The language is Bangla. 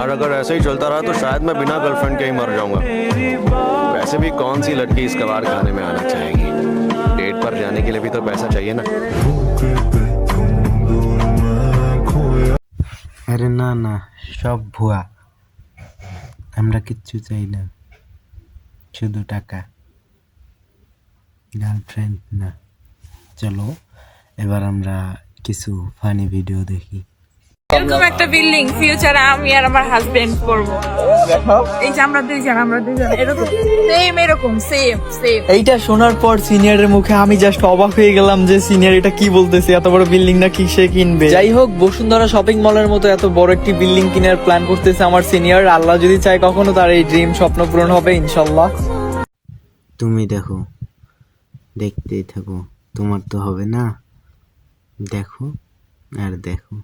यार अगर ऐसे ही चलता रहा तो शायद मैं बिना गर्लफ्रेंड के ही मर जाऊंगा। वैसे भी कौन सी लड़की इस कबाड़ खाने में आना चाहेगी? डेट पर जाने के लिए भी तो पैसा चाहिए ना। আরে না না, সব ভুয়া। আমরা কিচ্ছু চাই না, শুধু টাকা, গার্লফ্রেন্ড না। চলো এবার আমরা কিছু ফানি ভিডিও দেখি। এরকম একটা বিল্ডিং ফিউচারে আমি আর আমার হাজবেন্ড করব। এই যে আমরা দুইজন এরকম সেম এইটা শোনার পর সিনিয়রের মুখে আমি জাস্ট অবাক হয়ে গেলাম যে সিনিয়র এটা কি বলতেছে, এত বড় বিল্ডিং না কি সে কিনবে। যাই হোক, বসুন্ধরা শপিং মলের মতো এত বড় একটি বিল্ডিং কেনার প্ল্যান করতেছে আমার সিনিয়র। আল্লাহ যদি চায় কখনো তার এই ড্রিম স্বপ্ন পূরণ হবে ইনশাল্লাহ। তুমি দেখো, দেখতেই থাকো, তোমার তো হবে না। দেখো আর দেখো।